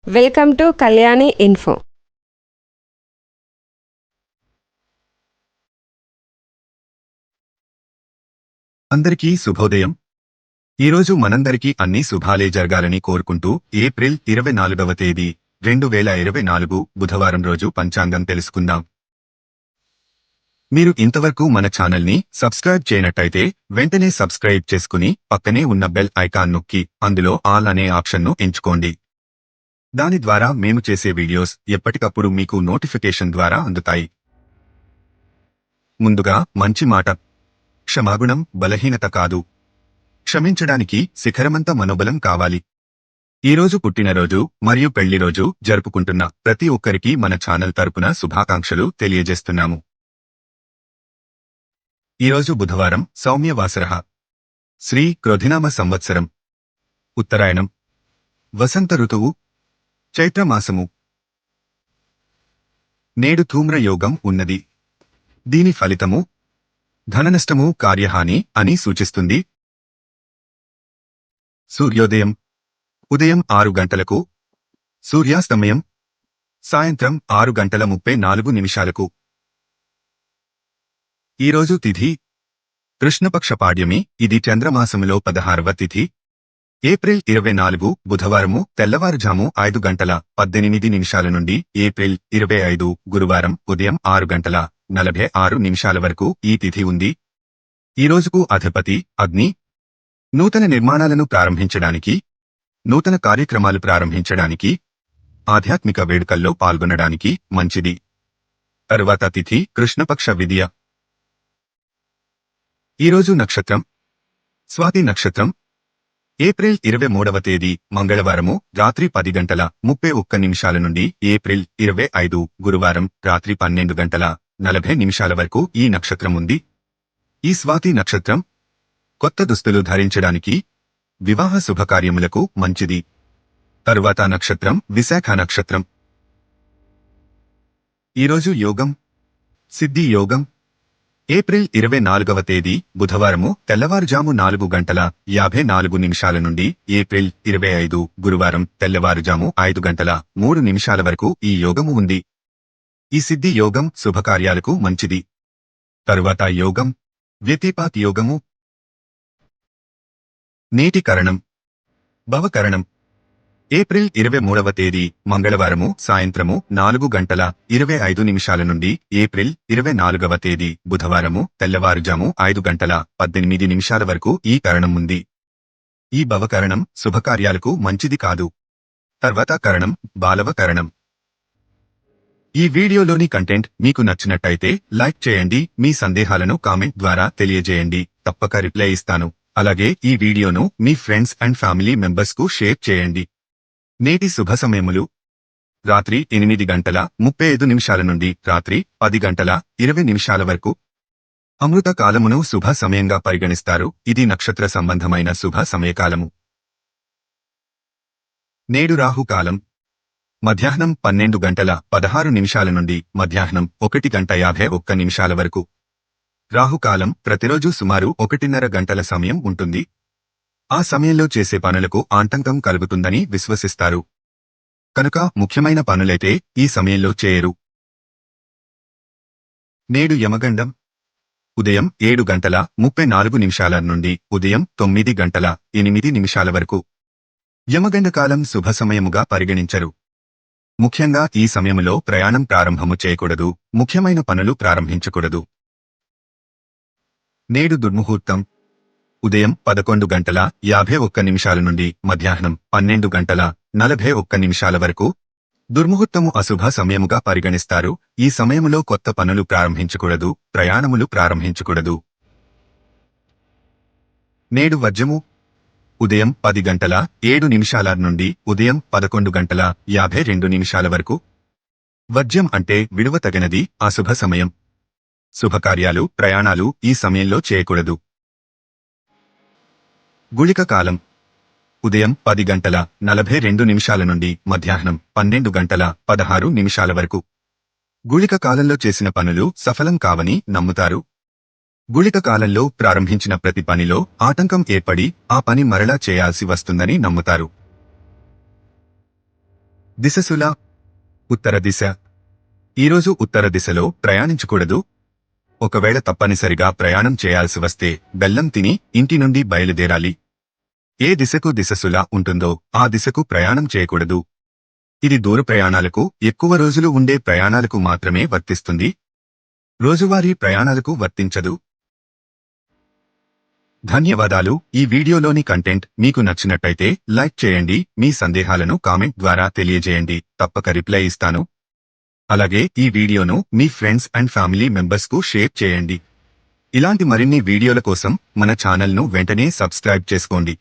Welcome to Kalyani info. అందరికీ శుభోదయం. ఈరోజు మనందరికీ అన్ని శుభాలే జరగాలని కోరుకుంటూ ఏప్రిల్ 24వ తేదీ 2024 బుధవారం రోజు పంచాంగం తెలుసుకుందాం. మీరు ఇంతవరకు మన ఛానల్ని సబ్స్క్రైబ్ చేయనట్టయితే వెంటనే సబ్స్క్రైబ్ చేసుకుని పక్కనే ఉన్న బెల్ ఐకాన్ నొక్కి అందులో ఆల్ అనే ఆప్షన్ను ఎంచుకోండి. దాని ద్వారా మేము చేసే వీడియోస్ ఎప్పటికప్పుడు మీకు నోటిఫికేషన్ ద్వారా అందుతాయి. ముందుగా మంచి మాట. క్షమాగుణం బలహీనత కాదు. క్షమించడానికి శిఖరమంత మనోబలం కావాలి. ఈరోజు పుట్టినరోజు మరియు పెళ్లిరోజు జరుపుకుంటున్న ప్రతి ఒక్కరికి మన ఛానల్ తరపున శుభాకాంక్షలు తెలియజేస్తున్నాము. ఈరోజు బుధవారం సౌమ్యవాసరః. శ్రీ క్రోధినామ సంవత్సరం. ఉత్తరాయణం. వసంత ఋతువు. చైత్రమాసము. నేడు ధూమ్రయోగం ఉన్నది. దీని ఫలితము ధననష్టము కార్యహాని అని సూచిస్తుంది. సూర్యోదయం ఉదయం 6 గంటలకు. సూర్యాస్తమయం సాయంత్రం 6:34. ఈరోజు తిథి కృష్ణపక్ష పాడ్యమి. ఇది చంద్రమాసములో 16వ తిథి. ఏప్రిల్ 24 బుధవారము తెల్లవారుజాము 5:18 నుండి ఏప్రిల్ 25 గురువారం ఉదయం 6:46 వరకు ఈ తిథి ఉంది. ఈ రోజుకు అధిపతి అగ్ని. నూతన నిర్మాణాలను ప్రారంభించడానికి, నూతన కార్యక్రమాలు ప్రారంభించడానికి, ఆధ్యాత్మిక వేడుకల్లో పాల్గొనడానికి మంచిది. తరువాత తిథి కృష్ణపక్ష విదియ. ఈరోజు నక్షత్రం స్వాతి నక్షత్రం. ఏప్రిల్ 23వ తేదీ మంగళవారము రాత్రి 10:31 నుండి ఏప్రిల్ 25 గురువారం రాత్రి 12:40 వరకు ఈ నక్షత్రం ఉంది. ఈ స్వాతి నక్షత్రం కొత్త దుస్తులు ధరించడానికి, వివాహ శుభకార్యములకు మంచిది. తరువాత నక్షత్రం విశాఖ నక్షత్రం. ఈరోజు యోగం సిద్ధి యోగం. ఏప్రిల్ 24వ తేదీ బుధవారము తెల్లవారుజాము 4:54 నుండి ఏప్రిల్ 25 గురువారం తెల్లవారుజాము 5:03 వరకు ఈ యోగము ఉంది. ఈ సిద్ధి యోగం శుభకార్యాలకు మంచిది. తరువాత యోగం వ్యతిపాత్ యోగము. నేటి కరణం భవకరణం. ఏప్రిల్ 23వ తేదీ మంగళవారము సాయంత్రము 4:25 నుండి ఏప్రిల్ 24వ తేదీ బుధవారము తెల్లవారుజాము 5:18 వరకు ఈ కరణం ఉంది. ఈ భవకరణం శుభకార్యాలకు మంచిది కాదు. తర్వాత కరణం బాలవ కరణం. ఈ వీడియోలోని కంటెంట్ మీకు నచ్చినట్టయితే లైక్ చేయండి. మీ సందేహాలను కామెంట్ ద్వారా తెలియజేయండి. తప్పక రిప్లై ఇస్తాను. అలాగే ఈ వీడియోను మీ ఫ్రెండ్స్ అండ్ ఫ్యామిలీ మెంబర్స్కు షేర్ చేయండి. నేటి శుభ సమయములు రాత్రి 8:35 నుండి రాత్రి 10:20 వరకు. అమృత కాలమును శుభ సమయంగా పరిగణిస్తారు. ఇది నక్షత్ర సంబంధమైన శుభ సమయకాలము. నేడు రాహుకాలం మధ్యాహ్నం 12:16 నుండి మధ్యాహ్నం 1:51 వరకు. రాహుకాలం ప్రతిరోజు సుమారు 1:30 గంటల సమయం ఉంటుంది. ఆ సమయంలో చేసే పనులకు ఆటంకం కలుగుతుందని విశ్వసిస్తారు. కనుక ముఖ్యమైన పనులైతే ఈ సమయంలో చేయరు. నేడు యమగండం ఉదయం 7:34 నుండి ఉదయం 9:08 వరకు. యమగండ కాలం శుభ సమయముగా పరిగణించరు. ముఖ్యంగా ఈ సమయములో ప్రయాణం ప్రారంభము చేయకూడదు. ముఖ్యమైన పనులు ప్రారంభించకూడదు. నేడు దుర్ముహూర్తం ఉదయం 11:51 నుండి మధ్యాహ్నం 12:41 వరకు. దుర్ముహూర్తము అశుభ సమయముగా పరిగణిస్తారు. ఈ సమయములో కొత్త పనులు ప్రారంభించకూడదు. ప్రయాణములు ప్రారంభించకూడదు. నేడు వర్జము ఉదయం 10:07 నుండి ఉదయం 11:52 వరకు. వర్జ్యం అంటే విడువతగినది, అశుభ సమయం. శుభకార్యాలు, ప్రయాణాలు ఈ సమయంలో చేయకూడదు. గుళిక కాలం ఉదయం 10:42 నుండి మధ్యాహ్నం 12:16 వరకు. గుళిక కాలంలో చేసిన పనులు సఫలం కావని నమ్ముతారు. గుళిక కాలంలో ప్రారంభించిన ప్రతి పనిలో ఆటంకం ఏర్పడి ఆ పని మరలా చేయాల్సి వస్తుందని నమ్ముతారు. దిశసుల ఉత్తర దిశ. ఈరోజు ఉత్తర దిశలో ప్రయాణించకూడదు. ఒకవేళ తప్పనిసరిగా ప్రయాణం చేయాల్సి వస్తే బెల్లం తిని ఇంటి నుండి బయలుదేరాలి. ఏ దిశకు దిశసుల ఉంటుందో ఆ దిశకు ప్రయాణం చేయకూడదు. ఇది దూర ప్రయాణాలకు, ఎక్కువ రోజులు ఉండే ప్రయాణాలకు మాత్రమే వర్తిస్తుంది. రోజువారీ ప్రయాణాలకు వర్తించదు. ధన్యవాదాలు. ఈ వీడియోలోని కంటెంట్ మీకు నచ్చినట్టయితే లైక్ చేయండి. మీ సందేహాలను కామెంట్ ద్వారా తెలియజేయండి. తప్పక రిప్లై ఇస్తాను. అలాగే ఈ వీడియోను మీ ఫ్రెండ్స్ అండ్ ఫ్యామిలీ మెంబర్స్కు షేర్ చేయండి. ఇలాంటి మరిన్ని వీడియోల కోసం మన ఛానల్ను వెంటనే సబ్స్క్రైబ్ చేసుకోండి.